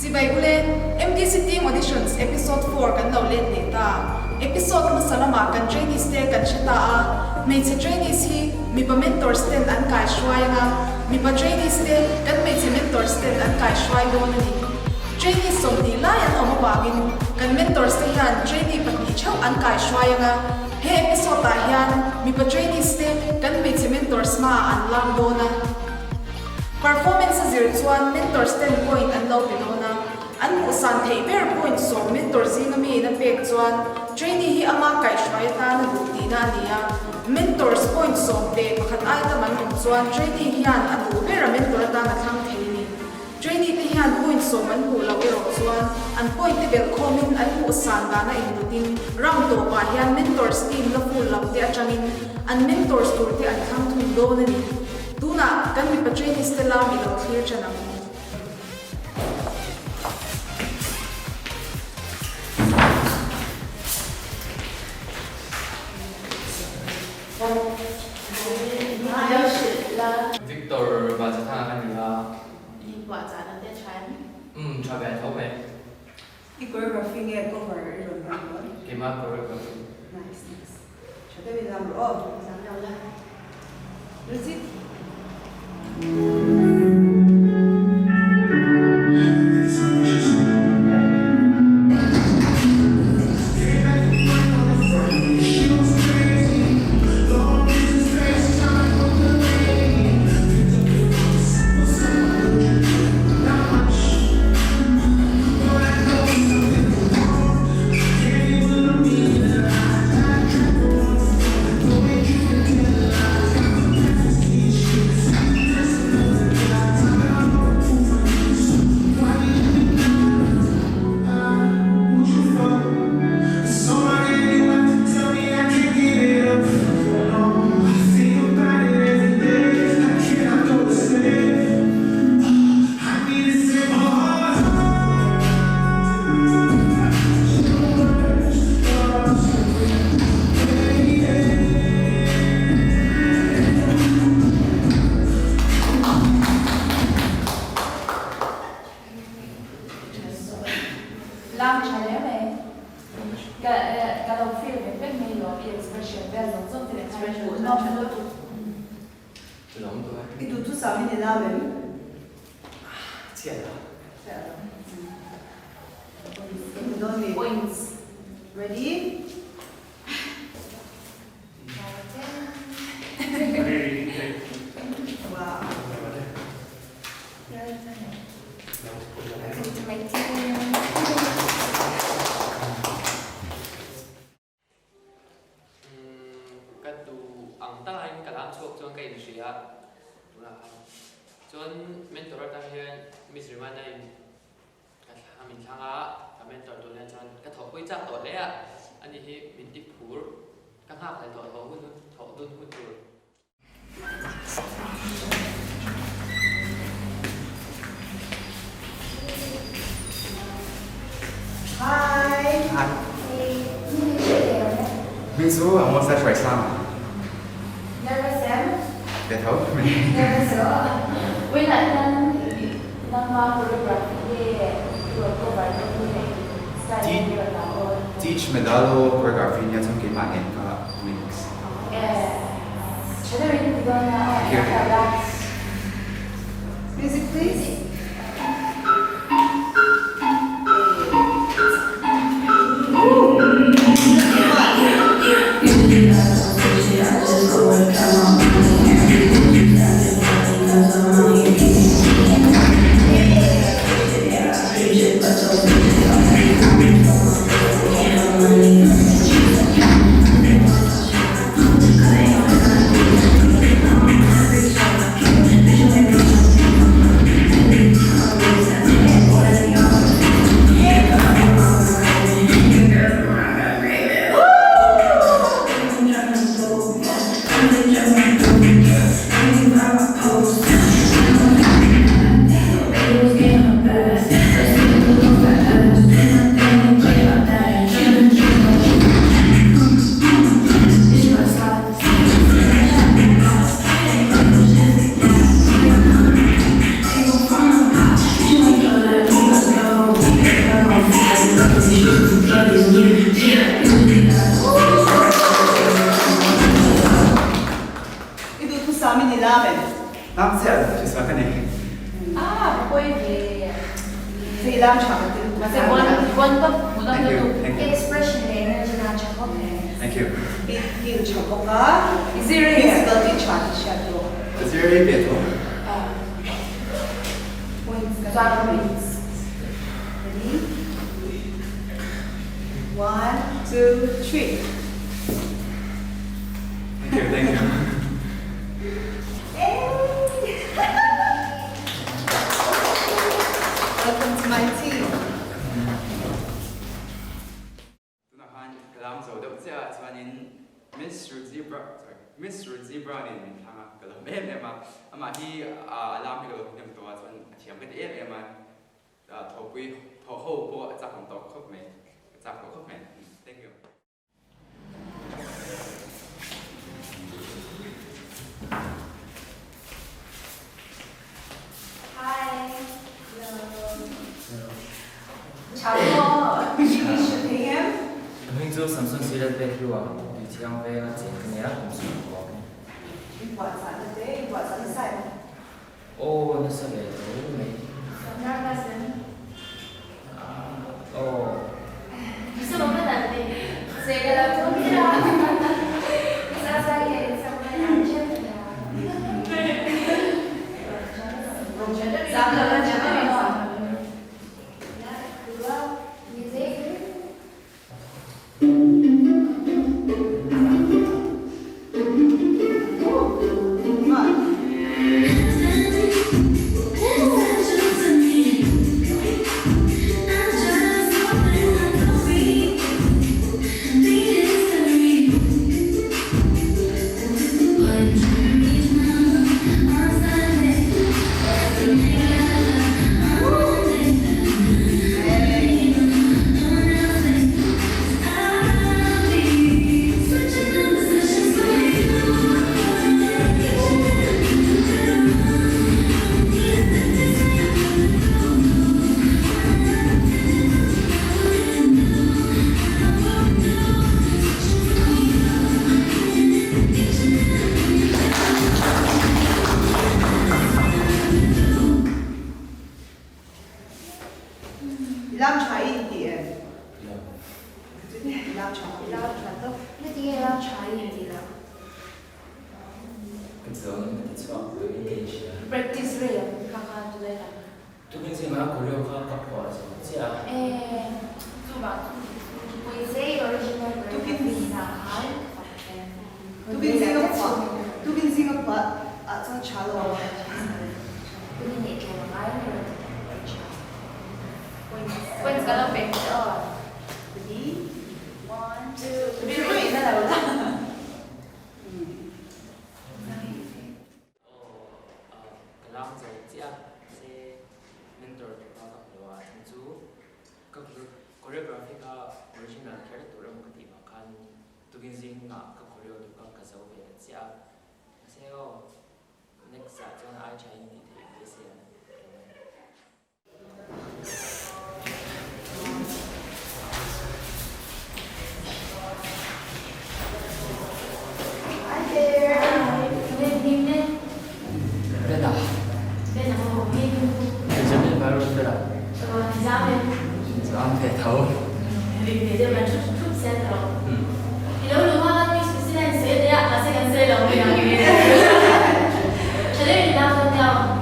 MDC Team Auditions Episode 4 kan lo len neta. Episode masalama kan trainees te kan cheta a may si trainees hi mi pa mentors ten an kai shwai nga mi pa trainees te kan may si mentors ten an kai shwai do na ni. Trainees som ni la yan o mawagin kan mentors te yan trainee pa ni chaw an kai shwai nga he episode ta yan mi pa trainees te kan may si mentors ma an lang do na. Performance sa 0-1 mentors 10 point an lo pinona. An usan thei ber point so mentor zinami na pek chuan trainee hi ama kai shwai ta na duti na ania mentors point so te pakhat ai ta man chuan trainee hian an u ber mentor ta na thang thei ni trainee te hian point so man hu lo ero chuan an point te bel khomin an usan da na indutin round to pa hian mentors team na full lam te atangin an mentors tur te an thang thun do na ni tuna kan mi pa trainees te la mi lo clear chanam Victor và Gia Thang anh là đi quả trả là tên Tránh cho bé thấu này cái choreography nghe có phải rồi mà cái mà choreography nice cho tôi làm rồi dám đâu là Resit làm trả lẽ này cái đầu phiêu về bên mình rồi expression bây giờ giống như expression nó phải được từ đó tôi cái tụi sao mình để làm vậy chết rồi points ready wow cái tụ ăn ta anh cả làm suốt cho cái gì á là cho mentor ta hiện Mr. Man này cái mình thằng á cái mentor tụi này cho cái thầu quy chắc tụi đấy á anh ấy mình tiếp phù các hạng lại thầu đun hun tụi hi Minh Sú ở một sai phải sao? nervous em Để thấu mình. nervous rồi với lại năng choreography để được cover được như này style như là rồi Teach medalo choreography niya trong cái mạng ka mix. Should I read the Here. music please Tu sa amin ni Lamin. Siya, just makan eh. pwede. Sa ilang siya. Kasi buwan pa, mulang Thank you. na Thank you. expression na energy na siya ko. Thank you. Feel siya ko ka. Is it real? Physical teacher siya to. Is there a bit of Points ka. Sorry, points. Ready? 1, 2, 3. Thank you. Welcome to my team. Tunahan kalam so dapat siya sebenarnya Miss Ruzi Brown ini tanga kalau memang ama hi alam kalau yang tua sebenarnya siapa dia memang topui tohu poจากของตัวครบไหมจากของครบไหม Thank you. Hi. Chào cô. You should pay him. Hình dung Samsung Series Battery wa di chiang ve nga chen kne ya kum su ko. You bought something today. You bought something side. O na sa le do me. Nervous. Oh. Gusto mo ba natin? Sige lang po nila. Sasaya sa mga nandiyan na. Sama lang siya. Music. Come on. Lam chai一点。Lam chai. Cái gì là try gì đó. Cái zo ni cái chwa do engage ya. Practice real. Kakak tu dah. Tu bin sing ma ko leo ka ka po so. Sia. Tu ba. Poesia original. Tu bin- na hal. Tu bin Singapore. Tu bin Singapore. Sa chalo. Ini ni kalau main. Points kalau pecah. Ready? 1, 2, 3. Dah dah dah. Kalam zo chia se mentor ka ka lo wa tin chu ka choreography ka original character ram ka ti ma kan tu bin sing ma ka choreo tu ka zo ve chia se o next sa chon ai chai ni ti te se Hi there. Then him Beda. then aku him. Cái bên vào rồi beda. Giá mình Am pe thau. vì thế mà chút xe rồi. Ừ. Thì đâu đúng không? Như sự sinh sẽ đấy là sẽ gần xe lòng mình à. Cho nên mình đang phân nhau.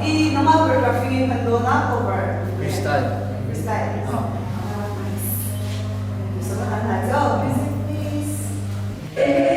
I normal choreography Mandona cover. Freestyle. Freestyle. Ah. So let's go. Music, please.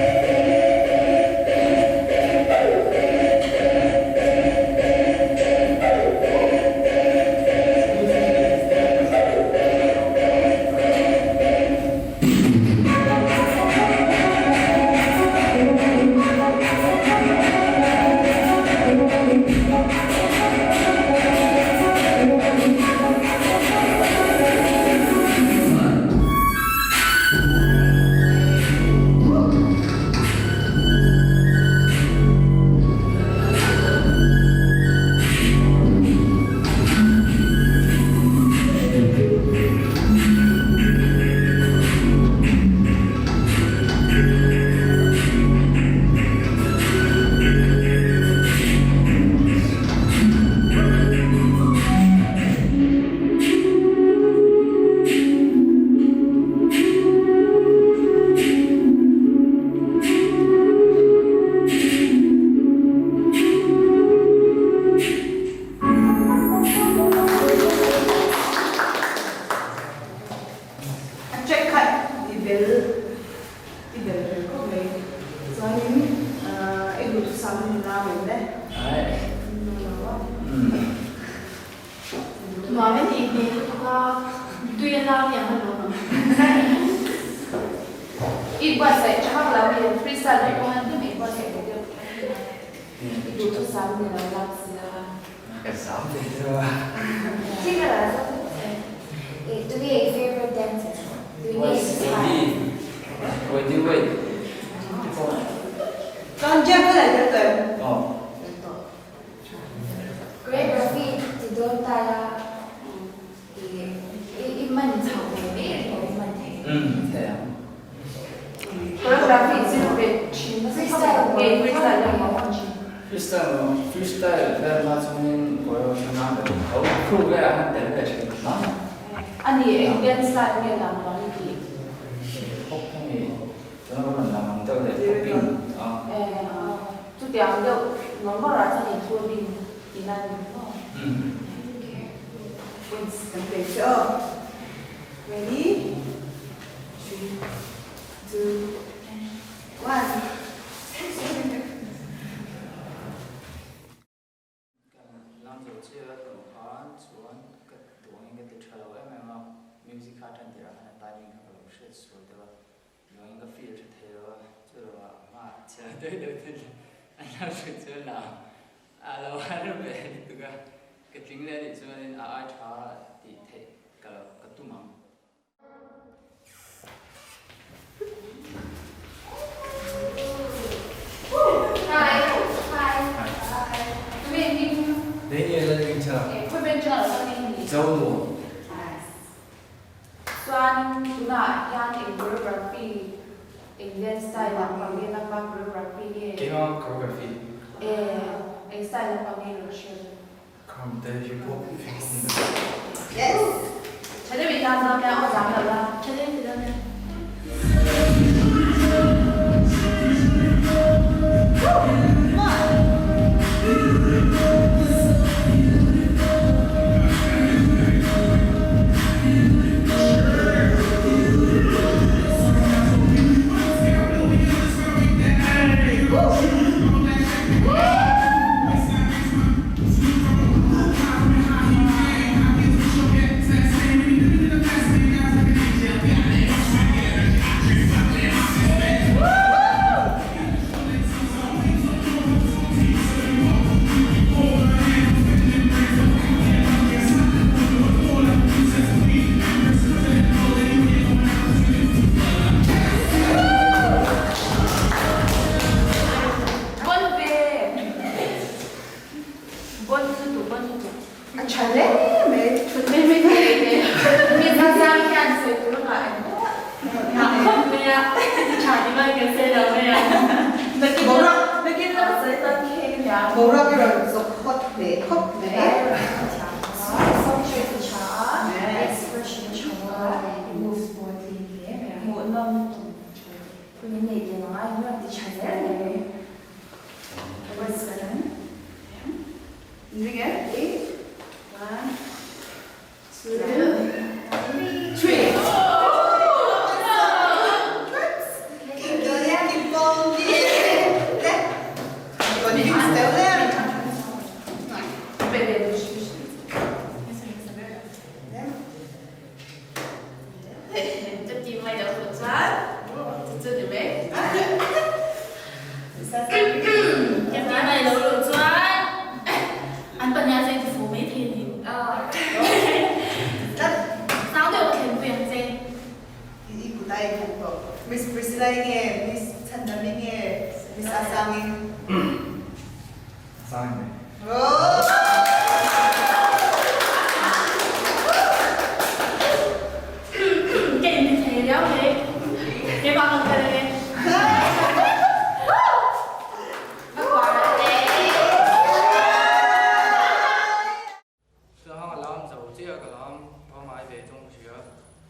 사는 나무인데. 마음에 드는 거가 tuyên yang hơn ít qua sẽ chắc là vì freestyle này có hơn thì mình có thể được đủ thứ sáng thì là làm gì Cái sáu thì chưa. chứ là Do we have favorite dances? Do we have style? Wait. Con Jeff có lại được rồi. Choreography thì đôi ta là ít mình thảo về biết của mình. Thế à? choreography is về freestyle về freestyle là món gì Freestyle là 좀 뭐요? 생각나는데. 프로그램 할 때는 지금 나 아니 dance style là làm món gì 폭풍이 저는 나만 때문에 폭빙. chút tiếng được nó bảo là cho mình thua đi thì là Okay, so ready? 3, 2, 1. làm dấu chia tổng khoản xuống cái tuổi cái từ chờ em mà music phát triển thì là timing các loại sự số đó những cái feel thế đó chứ là mà chờ tới được thì anh làm sự chơi là là hoàn về từ cái chính lên thì cho nên ai trả thì thế cái tu mong 내일은 괜찮아. equipment là sao nên 저도 Xuân chúng ta đang in choreography in dance style là bằng nghe năng bằng choreography 게임 코리오그래피. in style là bằng nghe được chưa 그럼 내 힙합 Yes. Thế thì mình làm sao cái họ dám là thế thì đâu nè 뭐라기로 써? 컷네. Expression 좋아. Move boldly. một năm Cái này thì nó ai muốn thì trả giá này. What's that? Again? 1 2, 2 3. Gloria Kipongi. Con đi xéo lên. về để cho chị mày được một sát cho chị bé em nói này đâu được sát anh bên nhà xem phụ mấy thì sao được khen quyền xem 이쁘다 이거. Miss Priscilla에게, Miss 찬담에게, Miss 아상에. 상했네. cái gì thì đó đi cái ba con kia đi bắt quả là 그 항아 라움 저 지야 그 라움 범아이 배종 시야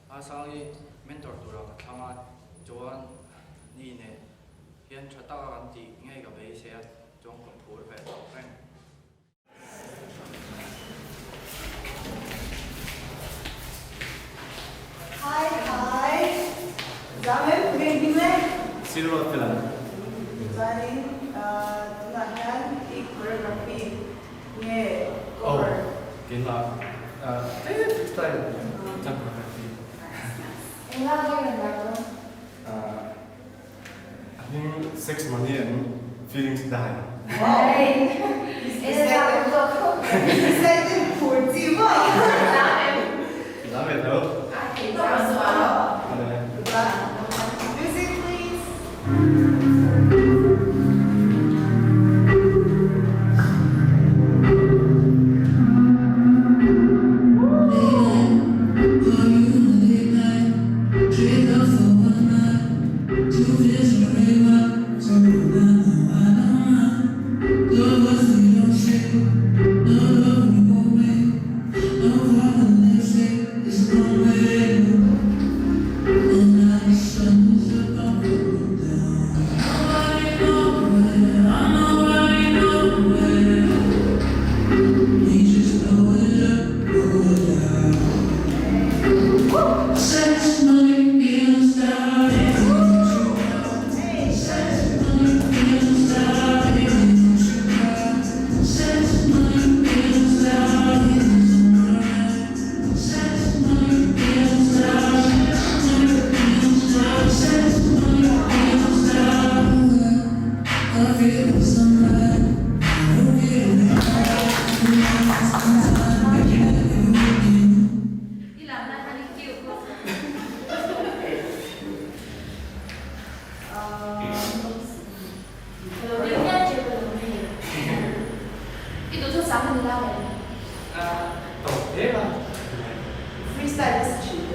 아상이 멘토 돌아 강아 조언 니네 현 쳤다가 간디 ngay cả bé sẽ trong còn thối về đó anh Hi. Zamen, bugün dinle. 실버 플랜. Zaten, tuna freestyle. I think sex, money, and feelings die. He said it for Diva. Love it though. Music, please. Freestyle is cheap.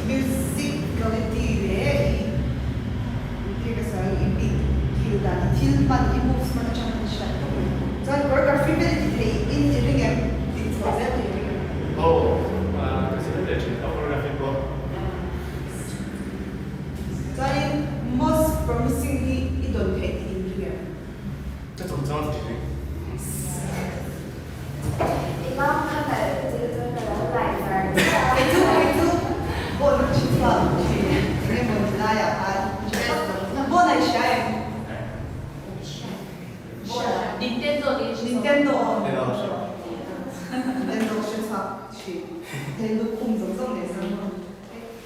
Music quality Hindi kasi ibig kiludan tilman i-moves mo na siyang siya. So, choreography really in ringem it's exactly ringem. Oh, kasi legend choreography ko. So, most promisingly idol pet in ringem. 저 정정한 기능. Itu bon chifa ini bon daya kan. Bon ay siya eh. Nintendo Nintendo siya sa chip. Nintendo kung zong ne san mo.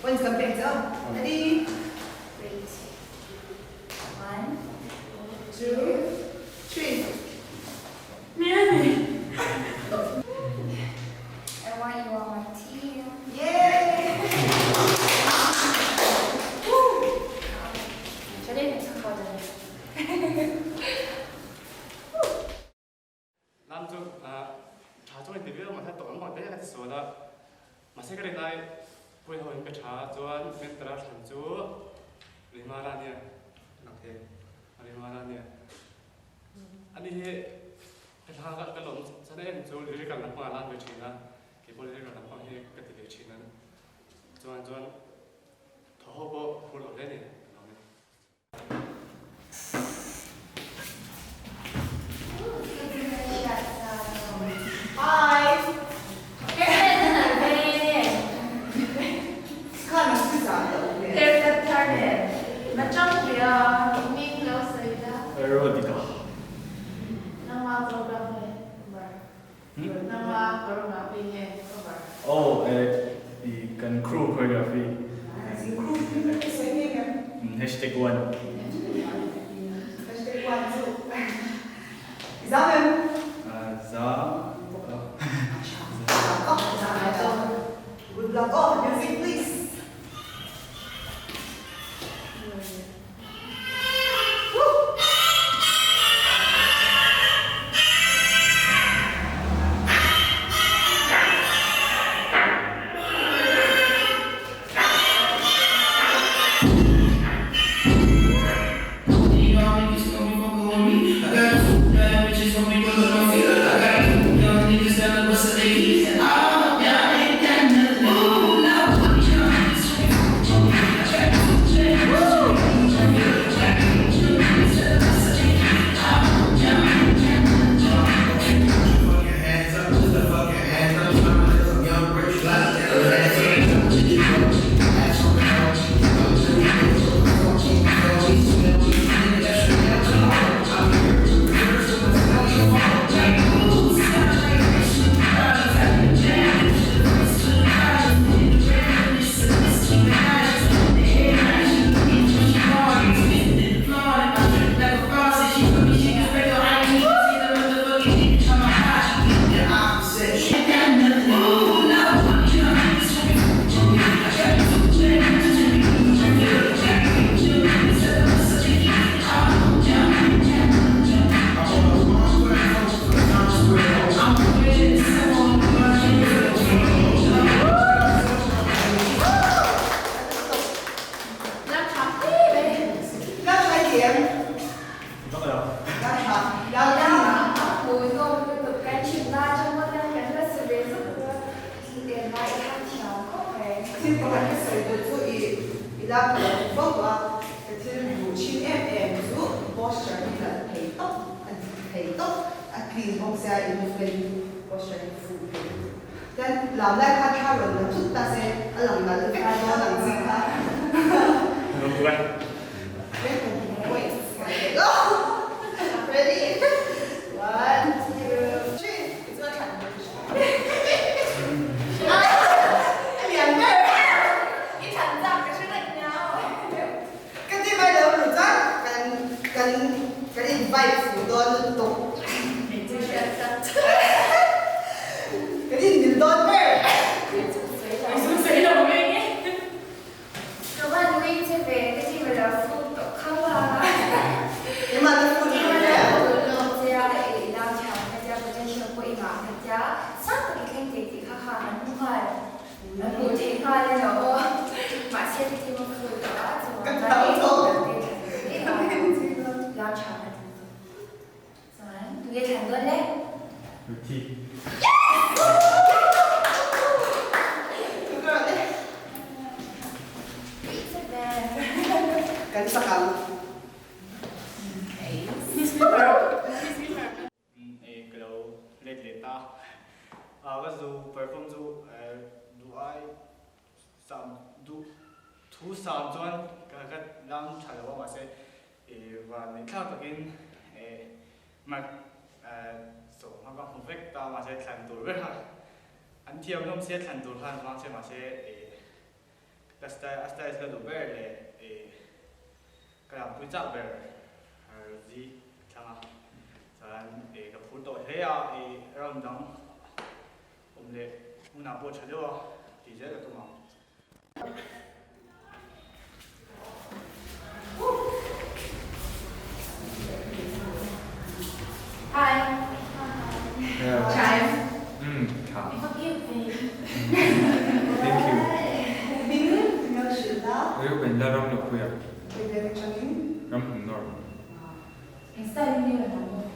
When's the big up? Ready? 1, 2, 3. I want you on my team. Yay! 저래는 착하거든요. 남쪽 자종의 데뷔를 했던 엄마 때가 됐어다. 마세가리 나이 보이고 있는 자조한 멘트라 산주 리마라니아 이렇게 리마라니아 아니 하가 kalon sana jo lyrical na pa lan china ke bol lyrical na pa he ka te china joan thobo full of ne Hi! Kind of bizarre. There's a target. 맞짱이야. 이미 배웠어요. 에로디카. 나와 프로그램에 나와 프로그램에 Oh, the crew choreography. Hashtag 1. Hashtag 1, 2. Examen. Good luck. Oh, music, please. You know, I think it's gonna be fucking with me. I got 2 bad bitches on me. Dan làm lại khát khao rồi là chút ta sẽ làm lại cái đó là gì cả. Ready? 1, 2, 3. It's not time. Liền đấy. Cái thằng giặc cái chuyện lạnh nhau. Cái gì bây giờ mình chắc cần invite phụ đơn liên tục. Cái gì nhìn đơn đấy? Giấy đồng minh ấy. Các bạn Nguyên sẽ về cái gì mà là phụ tổ không à? Nhưng mà nó phụ Nhưng nữ mà đấy. là phụ nữ gia để làm chàng cái gia của chân trường của ý mạng cái gia sắc cái kênh thì khá khá nó không phải nó cụ thể khai lên đó mà xem thì một phụ đó rồi mà cái làm chàng cái rồi tụi cái thành luôn đấy. Kan sakal. Kalau lihat leta, awas tu perform tu duai thu sam tuan kalau lang cakap apa masa và những khác begin mà so mà có một việc ta mà sẽ thành tụi vậy anh thiam không sẽ thành tụi han mà sẽ asta sẽ đủ bể để cái làm bụi chắc bể gì chẳng hạn rồi cái phụ đội thế à làm đóng ông để ông nào bố chơi được thì sẽ là tụi nó. Hi. Trái. 자, Forgive me. thank you. Mình nhớ sự đó. 그리고 맨날 놓고요. Về cho mình. 럼 너 인스타그램이 뭐라고?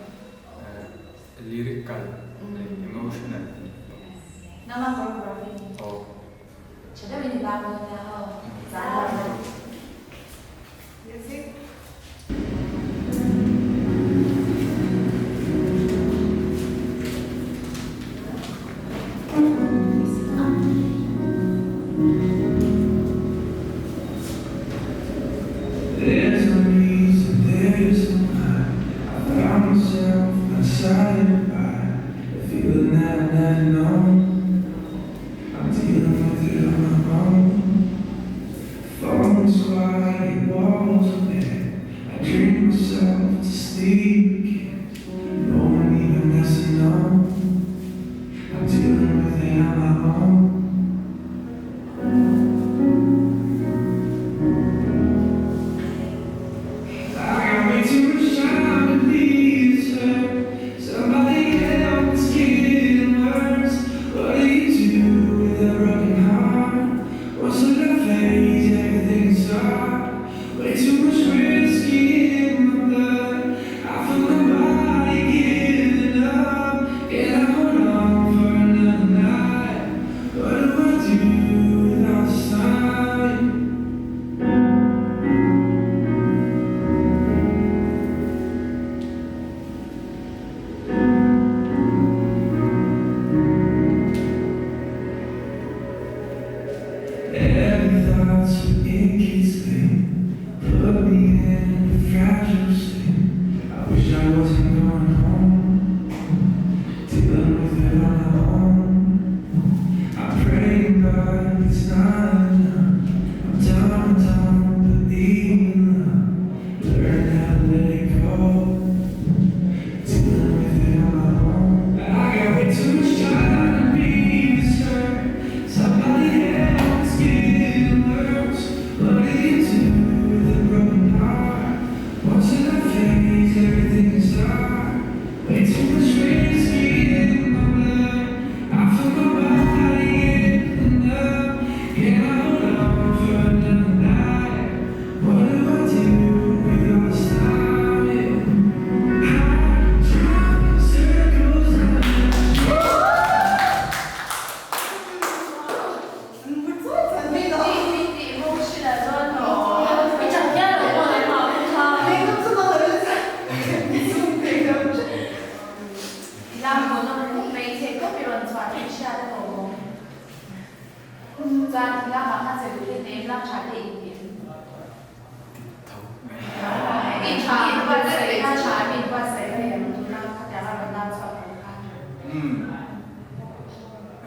lyrical, emotional. 나만 코리오그래피. 제대로 있는 나무냐? 자. Music. There's no reason, there's no lie. I found myself outside by the feeling that I never known. I'm dealing with it on my own. Phone's quiet, walls are bare. I dream myself to sleep again. No one even lets me know. I'm dealing with it on my own. Way too much whiskey in my blood. I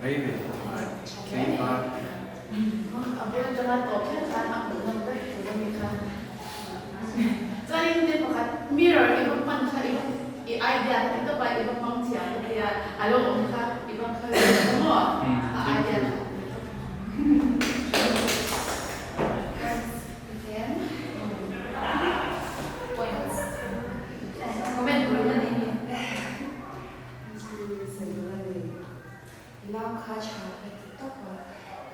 Maybe. K-pop. Abuelo jangan topnya kan aku nanti sudah mikir. Jadi ini pakai mirror ibu panca ibu idea itu pak ibu panca dia alo umka ibu kerja semua idea. Komen dulu nanti. Lang kaca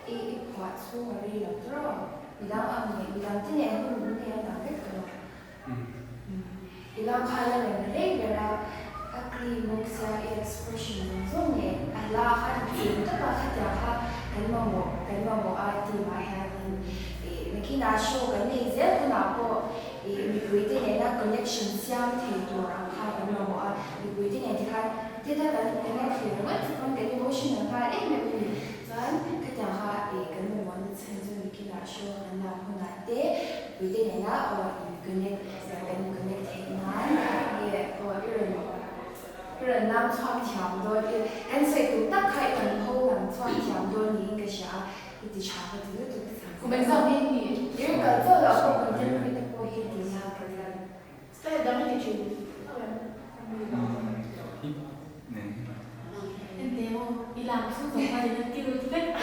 itu kuat suara laptop. Bilang tidak pun dia tak betul. Bilang kalau mereka akli muksa expression zone, Allah kan itu pakai jahat kan mau arti mahal. Mungkin asal kan ni je pun apa, mungkin ni nak connection siang tu orang kan mau mungkin ni dia tidak kan connect dengan kan emotion kan mungkin kan jahat kan mau sentuh mungkin asal anda pun ada, mungkin ni nak connect dengan人能创强多的，但是古代开人后能创强多年个啥，一直查个这个都是。我们上面你有个做了后面就会的过一点啥个人。在咱们的群。Entemo ilang suso pa din ang kirutlet.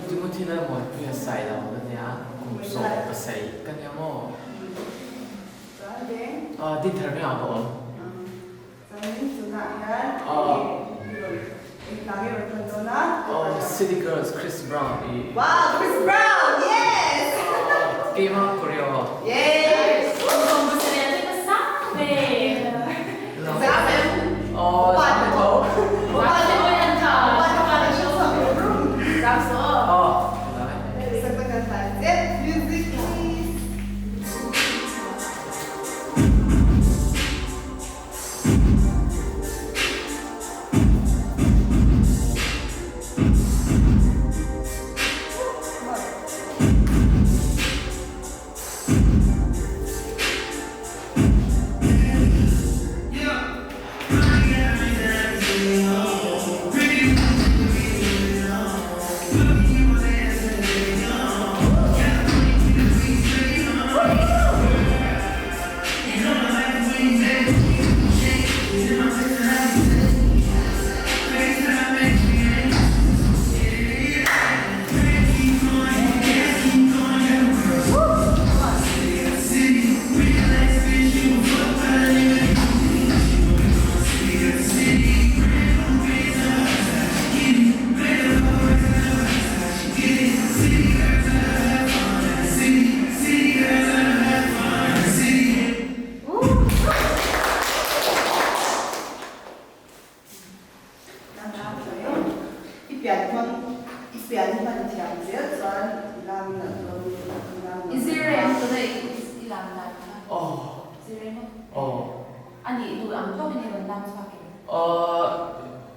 Timothy는 một cái sài đầu cái nhà cùng số cái sài cái nhà mò đi theo cái nào đó City Girls Chris Brown Wow, Chris Brown, yes! Game of Korea Yes!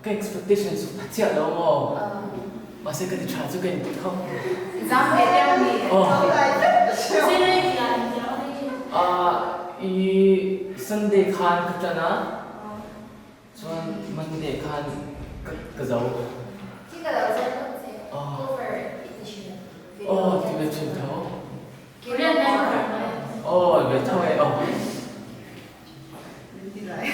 cái expectation su phát triển đâu mà mà sẽ cái trả cho cái không Exam để đeo gì? Không lại. Xin đây thì là giáo đây. 이 Sunday 칸 갔잖아. 전 Monday 칸 그저 Chứ cả là dân vẫn sẽ over edition. 되게 좋다. Korean đang ở 몇 차에 Đi lại.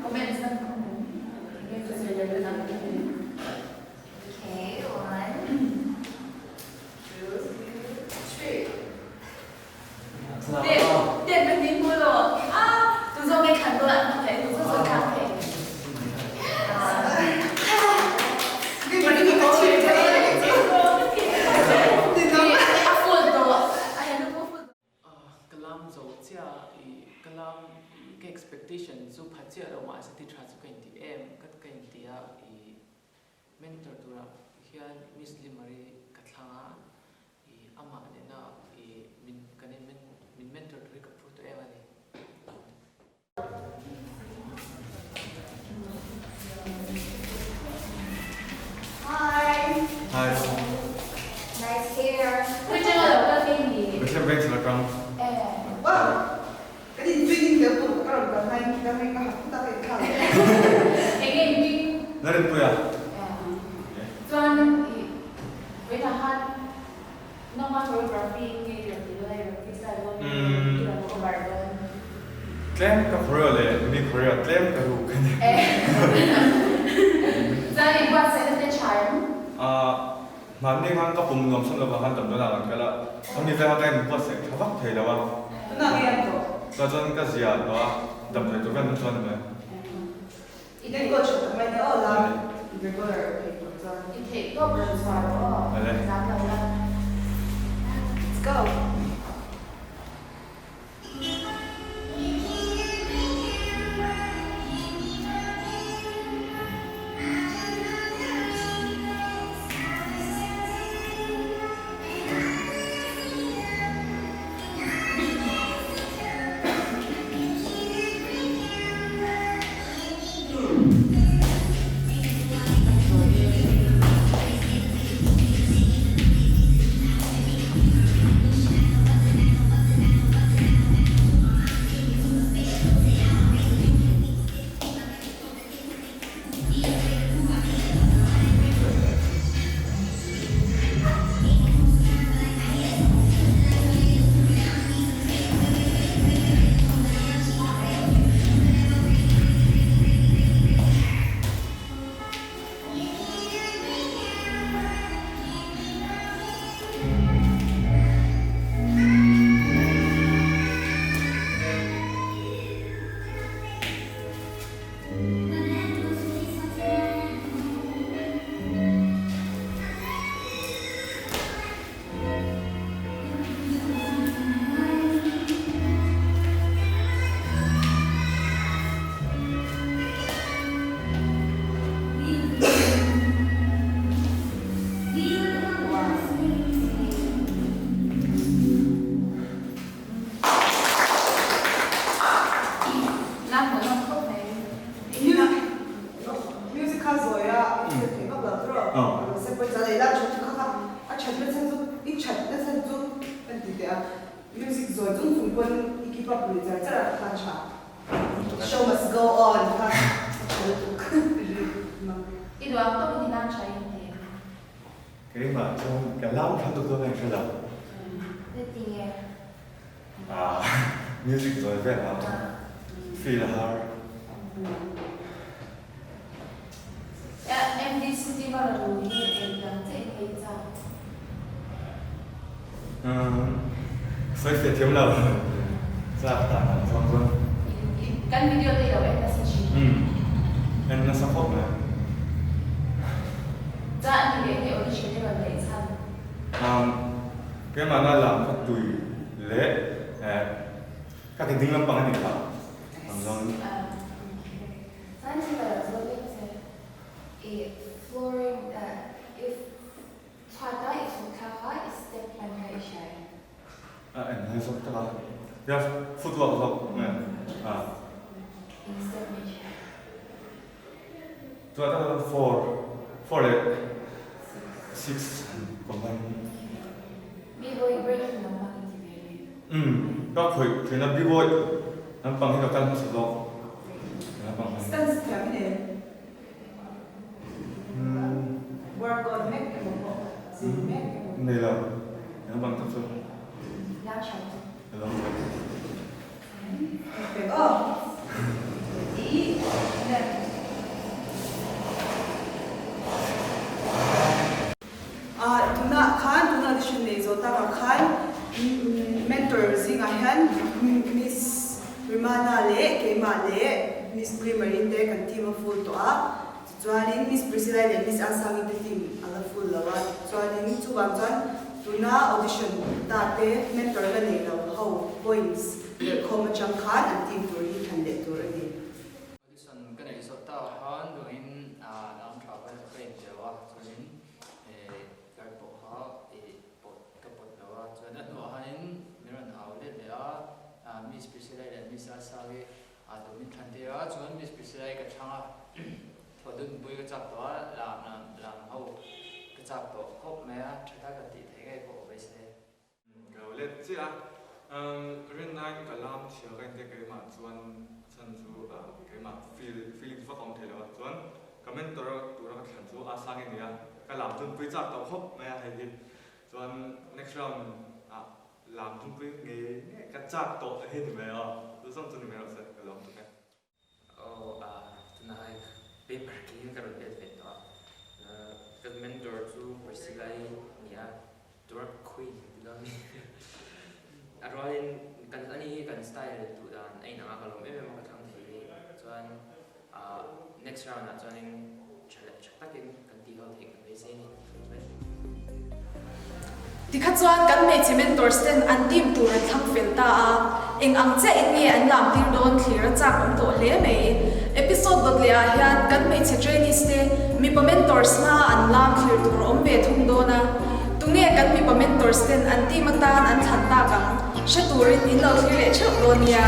comment dân không đúng. Nên tôi sẽ lên làm cái gì? Okay, 1, 2, 3. Điện bên tí mua rồi. Tôi do cái khăn tôi lại không thấy, tôi rất rất khăn thể. Cái mà đi có chuyện thế. Kalam zo chia kalam cái expectation su phát triển đâu mà sẽ thì trả cho cái thì em các cái thì mentor tura hiện Miss Limari các thằng ama này na mình cái này mình mentor tura cái phụ em này. Hi. Hi. Nice hair. Tôi chưa bao giờ cái gì. Mình xem về Instagram. Wow. Cái gì training được tụi các bạn này cái này có học ta phải khảo. Cái gì? 나는 뭐야? John với là hát normal choreography nghe được thì đây là freestyle luôn. Như là một bài luôn. 클램 까 보여래. 우리 코리아 클램 까고 그냥. Gia đình bạn sẽ được trái. 만ning 한 까품 넘선로 한 담도 나간 거라. 언니 제가 된 버스 가박 되려와. Nó nghe rồi. 저전까지야 너와 담도 또 가는 좋아하는 거야. Idan có chuyện mày nhớ là regular paper rồi. Thì thể có một xóa đó. Dám đầu là. Let's go. Music rồi chúng xung quanh đi keep up với giải rất là khá chả. Show must go on. Cái đó tôi thì đang chạy như thế. cái mà trong cái lắm trong tôi này phải là Thế thì music rồi về là feel hard. Em đi city bao giờ rồi thì em đang chạy thấy sao? Phải phải thiếu lâu ra tả xong rồi. Cái video đây là em đã xem chị. Em nó support mà. Dạ thì để audition đây là để sao? cái mà nó làm các tùy lễ các cái tính lâm bằng anh phải rồi. Sabe se para as outras flooring if Chata is Kaha is step and Haisha. Em hơi sốc các bạn. Ja, football ook. Ja. Ah. Toen hadden we voor de 6 combined. มีโวยเบรกน้ำมันที่เบล ก็เคยนับบิ๊กบอยน้ำปังให้เราตั้งสุดลงน้ำปัง Stance termine. Work on Mac cái một bộ. Gì Mac cái một. này làน้ำปังตั้งสุด ล้างช้อน ลง Perfect. Oh. Ý. Nè. Tuna khan tuna dishin nei zo ta khan mentor zinga han Miss Rimana le Kema le Miss Primarin de kan team full to a chuanin Miss Priscilla le Miss Asang de team ala full lawa chuanin chuwang chuan tuna audition ta te mentor la nei lo how points le khoma chang khan an team tur hi than le tur ani audition cái này số tao hơn rồi làm trò với cái giờ wa cho nên cái bộ họ bộ cái bộ đó cho nên nó hay mấy lần hào lên để Miss Priscillaและ Miss Asagi ตัวมิทันเดียวจน Miss Priscilla กับช่างพอดึงบุยก็จับตัวหลังเขาก็จับตัวครบไหมใช้ท่ากติให้ไงพอไปเสีย เราเล่นสิเรื่องนั้นก็ล้ำเชื่อกันแต่เกิดมาส่วนฉันสู้เกิดมาfeeling ฟังของเธอแล้วส่วนก็เป็นตัวเราฉันสู้อาสังอย่างเนี้ยก็ล้ำจนไปจับตัวครบไหมให้ดีส่วน next round ล้ำจนไปเงี้ยก็จับตัวให้ดีไหมรู้สึกจนดีไหมเราเสร็จก็ล้ำจนไปtonight paper key karon det veto kad mentor tu persilai nia dor queen bilang aroin kan ani kan style tu dan ai na ka lom em ma thang thei chuan next round na chuanin challenge takin kan ti ho thei kan ve se ni tikha chuan kan me chi mentor sten an team tur thang fel ta eng ang che in nge an lam tir don clear cha kom to le me episode dot le a hian kan me chi trainees te mi pa mentors na an lam clear tur om ve thung do na tunge kan mi pa mentors ten an team atan an than ta kang she turin in lo clear le cheu don ya